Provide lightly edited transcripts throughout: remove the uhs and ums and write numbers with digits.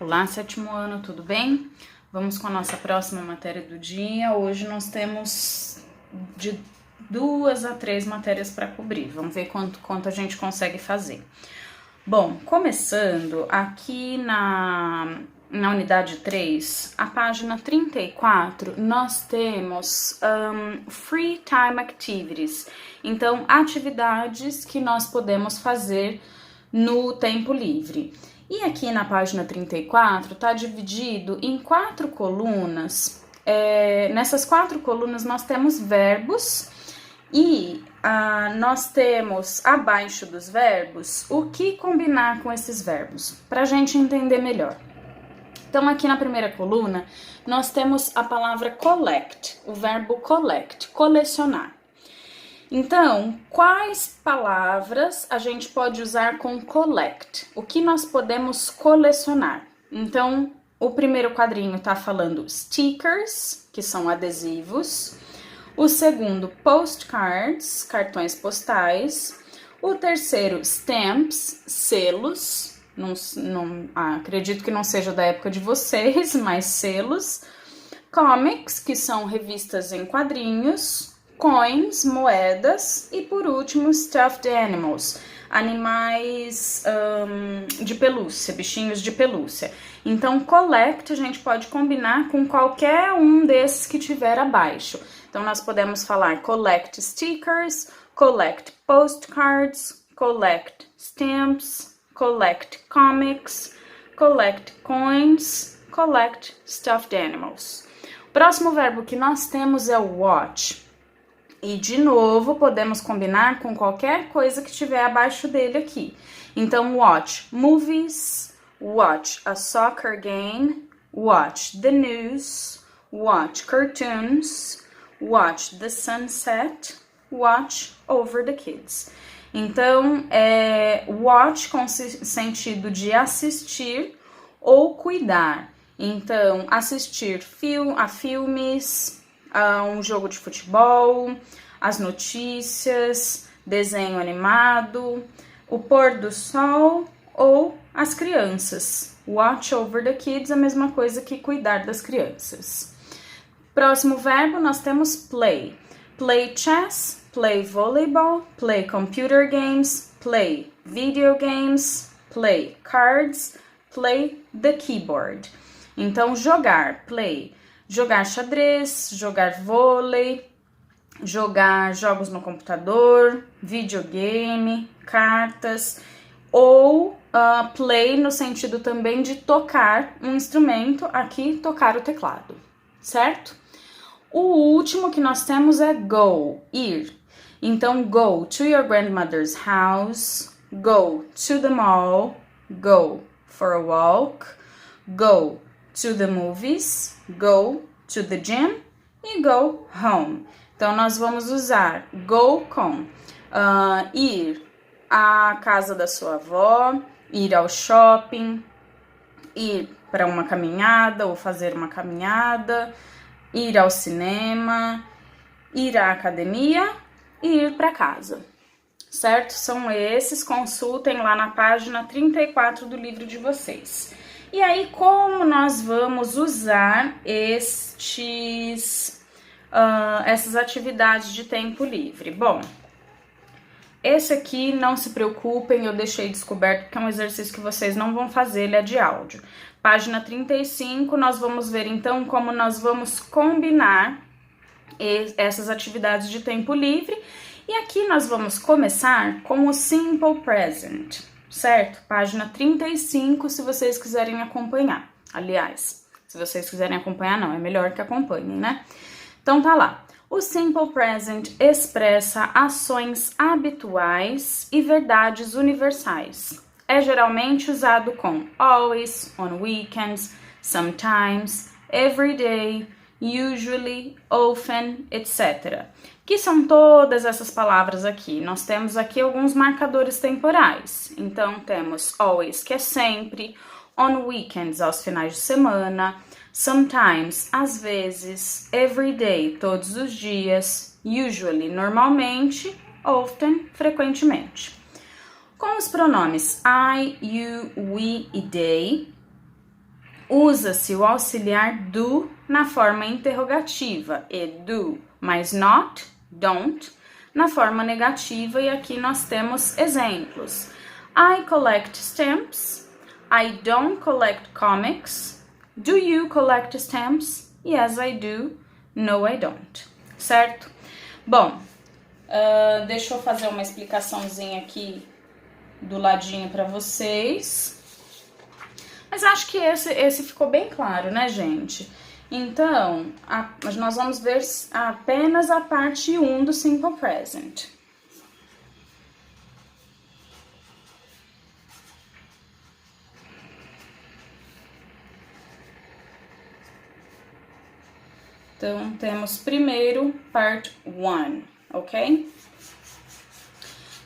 Olá, sétimo ano, tudo bem? Vamos com a nossa próxima matéria do dia. Hoje nós temos de 2 a 3 matérias para cobrir. Vamos ver quanto a gente consegue fazer. Bom, começando aqui na unidade 3, a página 34, nós temos Free Time Activities. Então, atividades que nós podemos fazer no tempo livre. E aqui na página 34 está dividido em 4 colunas. Nessas 4 colunas nós temos verbos e nós temos abaixo dos verbos o que combinar com esses verbos, para a gente entender melhor. Então aqui na primeira coluna nós temos a palavra collect, o verbo collect, colecionar. Então, quais palavras a gente pode usar com collect? O que nós podemos colecionar? Então, o primeiro quadrinho está falando stickers, que são adesivos. O segundo, postcards, cartões postais. O terceiro, stamps, selos. Acredito que não seja da época de vocês, mas selos. Comics, que são revistas em quadrinhos. Coins, moedas, e por último, stuffed animals, animais de pelúcia, bichinhos de pelúcia. Então, collect a gente pode combinar com qualquer um desses que tiver abaixo. Então, nós podemos falar collect stickers, collect postcards, collect stamps, collect comics, collect coins, collect stuffed animals. O próximo verbo que nós temos é watch. E, de novo, podemos combinar com qualquer coisa que tiver abaixo dele aqui. Então, watch movies, watch a soccer game, watch the news, watch cartoons, watch the sunset, watch over the kids. Então, watch com sentido de assistir ou cuidar. Então, assistir a filmes, um jogo de futebol, as notícias, desenho animado, o pôr do sol ou as crianças. Watch over the kids é a mesma coisa que cuidar das crianças. Próximo verbo nós temos play. Play chess, play volleyball, play computer games, play video games, play cards, play the keyboard. Então, jogar, play. Jogar xadrez, jogar vôlei, jogar jogos no computador, videogame, cartas, ou play no sentido também de tocar um instrumento, aqui tocar o teclado, certo? O último que nós temos é go, ir. Então, go to your grandmother's house, go to the mall, go for a walk, go to the movies, go to the gym e go home. Então, nós vamos usar go com ir à casa da sua avó, ir ao shopping, ir para uma caminhada ou fazer uma caminhada, ir ao cinema, ir à academia e ir para casa. Certo? São esses, consultem lá na página 34 do livro de vocês. E aí, como nós vamos usar essas atividades de tempo livre? Bom, esse aqui, não se preocupem, eu deixei descoberto porque é um exercício que vocês não vão fazer, ele é de áudio. Página 35, nós vamos ver então como nós vamos combinar essas atividades de tempo livre. E aqui nós vamos começar com o simple present. Certo? Página 35, se vocês quiserem acompanhar. Aliás, se vocês quiserem acompanhar, não, é melhor que acompanhem, né? Então, tá lá. O simple present expressa ações habituais e verdades universais. É geralmente usado com always, on weekends, sometimes, every day, usually, often, etc. Que são todas essas palavras aqui? Nós temos aqui alguns marcadores temporais. Então, temos always, que é sempre, on weekends, aos finais de semana, sometimes, às vezes, every day, todos os dias, usually, normalmente, often, frequentemente. Com os pronomes I, you, we e they, usa-se o auxiliar do na forma interrogativa, e do, mais not, don't, na forma negativa, e aqui nós temos exemplos. I collect stamps. I don't collect comics. Do you collect stamps? Yes, I do. No, I don't. Certo? Bom, deixa eu fazer uma explicaçãozinha aqui do ladinho para vocês. Mas acho que esse ficou bem claro, né, gente? Então, nós vamos ver apenas a parte 1 do Simple Present. Então, temos primeiro part 1, ok?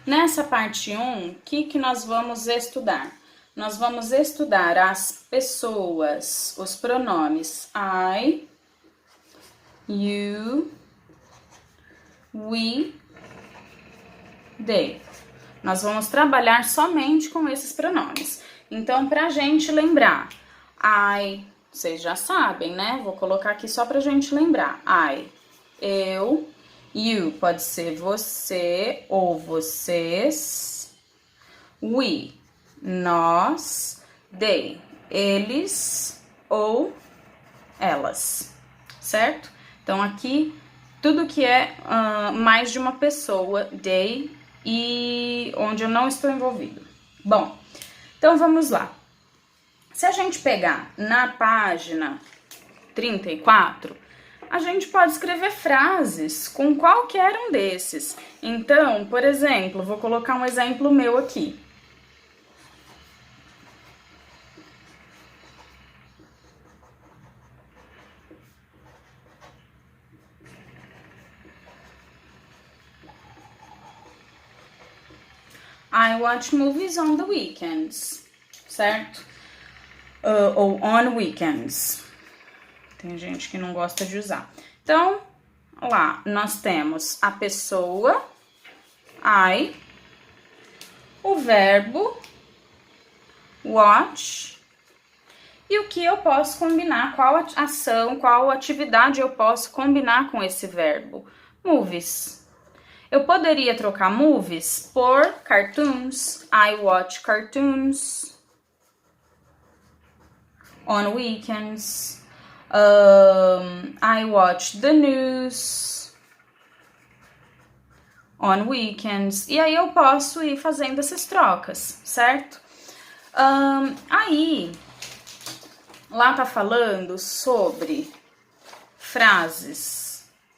Nessa parte 1, o que nós vamos estudar? Nós vamos estudar as pessoas, os pronomes I, you, we, they. Nós vamos trabalhar somente com esses pronomes. Então, pra gente lembrar, I, vocês já sabem, né? Vou colocar aqui só pra gente lembrar. I, eu, you, pode ser você ou vocês, we, nós, they, eles ou elas, certo? Então, aqui, tudo que é mais de uma pessoa, they, e onde eu não estou envolvido. Bom, então vamos lá. Se a gente pegar na página 34, a gente pode escrever frases com qualquer um desses. Então, por exemplo, vou colocar um exemplo meu aqui. I watch movies on the weekends, certo? Ou on weekends. Tem gente que não gosta de usar. Então, lá, nós temos a pessoa, I, o verbo, watch, e o que eu posso combinar, qual ação, qual atividade eu posso combinar com esse verbo. Movies. Eu poderia trocar movies por cartoons. I watch cartoons on weekends. I watch the news on weekends. E aí eu posso ir fazendo essas trocas, certo? Aí, lá tá falando sobre frases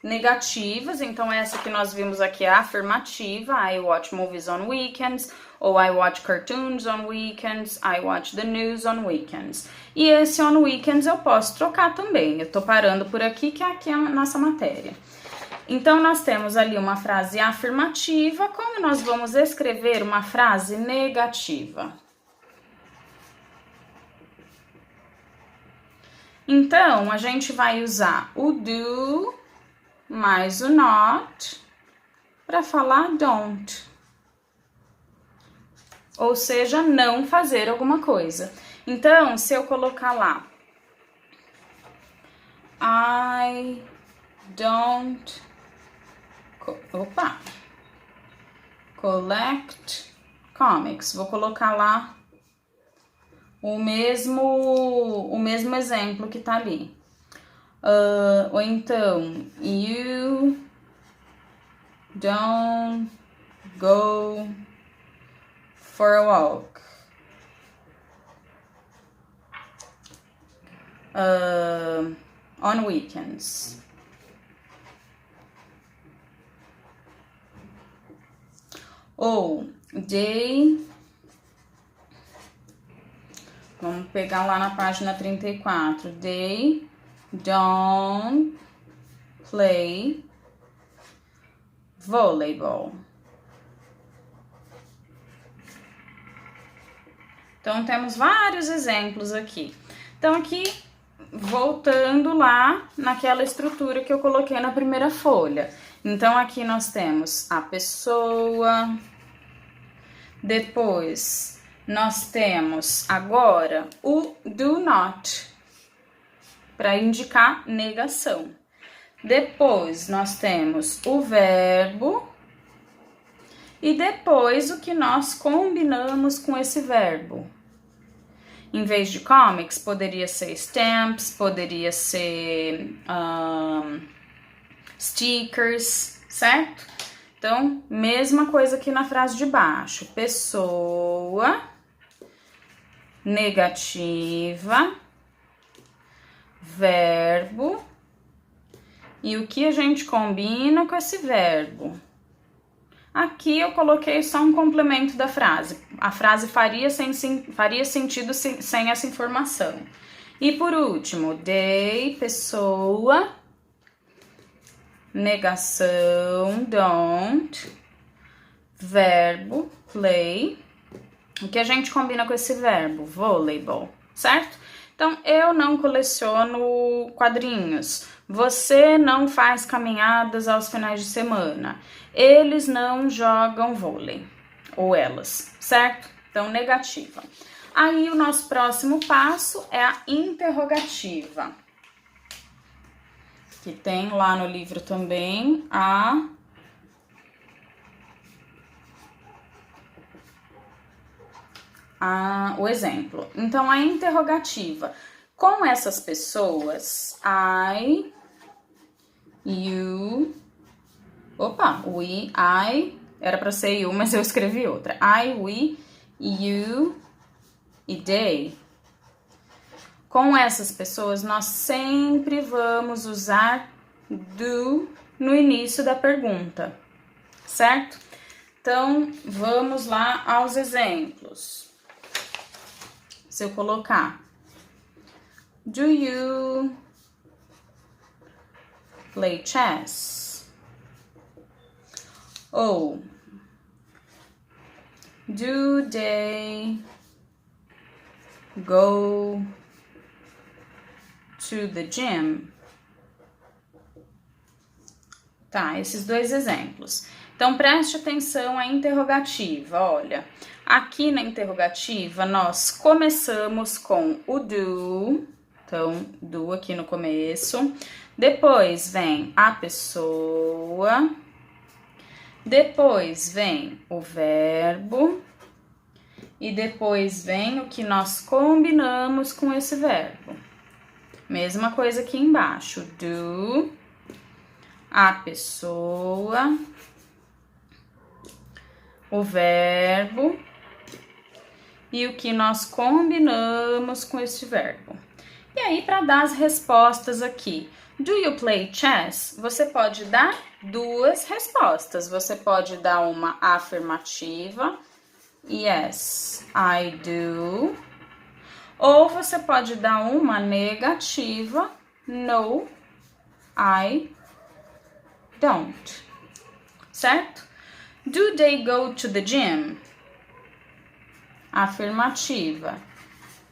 negativas, então essa que nós vimos aqui é a afirmativa, I watch movies on weekends, ou I watch cartoons on weekends, I watch the news on weekends. E esse on weekends eu posso trocar também, eu tô parando por aqui, que aqui é a nossa matéria. Então, nós temos ali uma frase afirmativa, como nós vamos escrever uma frase negativa? Então, a gente vai usar o do mais o not para falar don't. Ou seja, não fazer alguma coisa. Então, se eu colocar lá, I don't collect comics. Vou colocar lá o mesmo exemplo que tá ali. Ou então, you don't go for a walk. On weekends. Ou they. Vamos pegar lá na página 34. They don't play volleyball. Então, temos vários exemplos aqui. Então, aqui, voltando lá naquela estrutura que eu coloquei na primeira folha. Então, aqui nós temos a pessoa. Depois, nós temos agora o do not. para indicar negação. Depois, nós temos o verbo e depois o que nós combinamos com esse verbo. Em vez de comics, poderia ser stamps, poderia ser stickers, certo? Então, mesma coisa aqui na frase de baixo. Pessoa negativa, verbo. E o que a gente combina com esse verbo? Aqui eu coloquei só um complemento da frase. A frase faria sentido sem essa informação. E por último, they, pessoa, negação, don't, verbo, play. O que a gente combina com esse verbo? Volleyball, certo? Então, eu não coleciono quadrinhos. Você não faz caminhadas aos finais de semana. Eles não jogam vôlei. Ou elas, certo? Então, negativa. Aí, o nosso próximo passo é a interrogativa. Que tem lá no livro também o exemplo. Então, a interrogativa. Com essas pessoas, I, you, we, I, era para ser you, mas eu escrevi outra. I, we, you e they. Com essas pessoas, nós sempre vamos usar do no início da pergunta, certo? Então, vamos lá aos exemplos. Se eu colocar do you play chess? Ou do they go to the gym? Tá, esses dois exemplos. Então, preste atenção à interrogativa. Olha, aqui na interrogativa, nós começamos com o do. Então, do aqui no começo. Depois vem a pessoa. Depois vem o verbo. E depois vem o que nós combinamos com esse verbo. Mesma coisa aqui embaixo. Do, a pessoa, o verbo e o que nós combinamos com esse verbo. E aí, para dar as respostas aqui, do you play chess? Você pode dar duas respostas. Você pode dar uma afirmativa, yes, I do. Ou você pode dar uma negativa, no, I don't. Certo? Do they go to the gym? Afirmativa.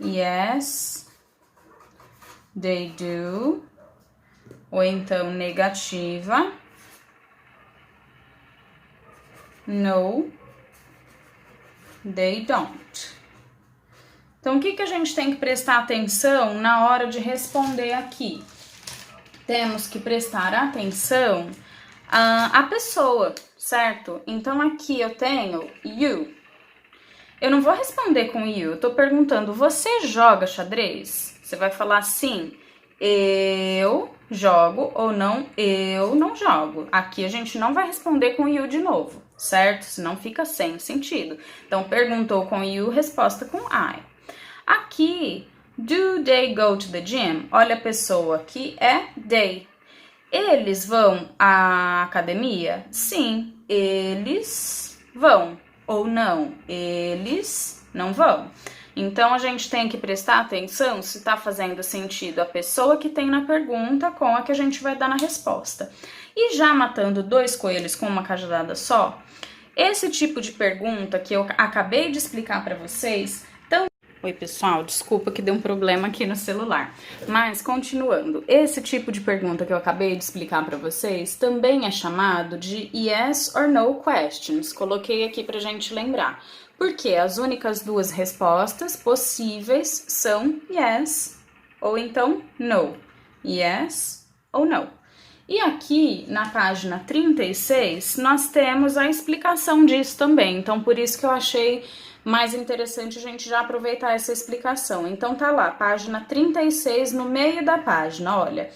Yes, they do. Ou então negativa. No, they don't. Então, o que a gente tem que prestar atenção na hora de responder aqui? Temos que prestar atenção à pessoa, certo? Então, aqui eu tenho you. Eu não vou responder com you, eu tô perguntando, você joga xadrez? Você vai falar sim, eu jogo, ou não, eu não jogo. Aqui a gente não vai responder com you de novo, certo? Senão fica sem sentido. Então, perguntou com you, resposta com I. Aqui, do they go to the gym? Olha a pessoa aqui, é they. Eles vão à academia? Sim, eles vão. Ou não, eles não vão. Então, a gente tem que prestar atenção se está fazendo sentido a pessoa que tem na pergunta com a que a gente vai dar na resposta. E já matando dois coelhos com uma cajadada só, esse tipo de pergunta que eu acabei de explicar para vocês... Oi, pessoal, desculpa que deu um problema aqui no celular. Mas, continuando, esse tipo de pergunta que eu acabei de explicar para vocês também é chamado de yes or no questions. Coloquei aqui pra gente lembrar. Porque as únicas duas respostas possíveis são yes ou então no. Yes ou no. E aqui, na página 36, nós temos a explicação disso também. Então, por isso que eu achei mais interessante a gente já aproveitar essa explicação. Então, tá lá, página 36, no meio da página, olha.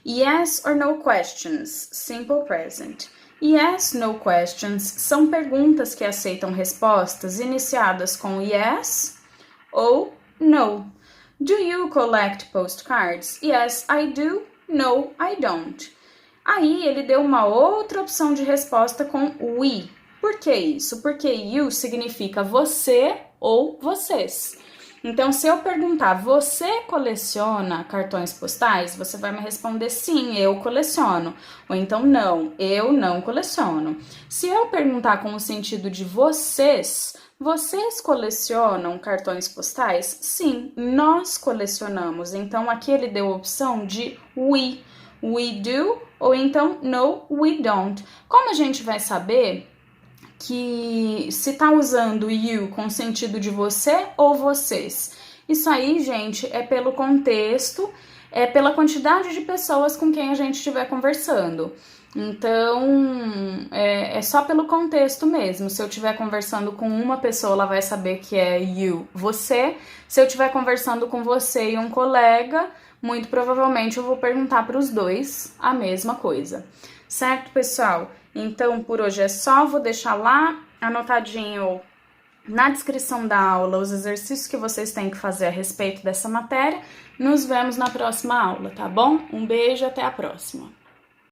Yes or no questions, simple present. Yes, no questions são perguntas que aceitam respostas iniciadas com yes ou no. Do you collect postcards? Yes, I do. No, I don't. Aí ele deu uma outra opção de resposta com we. Por que isso? Porque you significa você ou vocês. Então, se eu perguntar, você coleciona cartões postais? Você vai me responder sim, eu coleciono. Ou então, não, eu não coleciono. Se eu perguntar com o sentido de vocês, vocês colecionam cartões postais? Sim, nós colecionamos. Então, aqui ele deu a opção de we. We do, ou então, no, we don't. Como a gente vai saber que se tá usando you com sentido de você ou vocês? Isso aí, gente, é pelo contexto, é pela quantidade de pessoas com quem a gente estiver conversando. Então, é só pelo contexto mesmo. Se eu estiver conversando com uma pessoa, ela vai saber que é you, você. Se eu estiver conversando com você e um colega, muito provavelmente eu vou perguntar para os dois a mesma coisa. Certo, pessoal? Então, por hoje é só. Vou deixar lá anotadinho na descrição da aula os exercícios que vocês têm que fazer a respeito dessa matéria. Nos vemos na próxima aula, tá bom? Um beijo, até a próxima!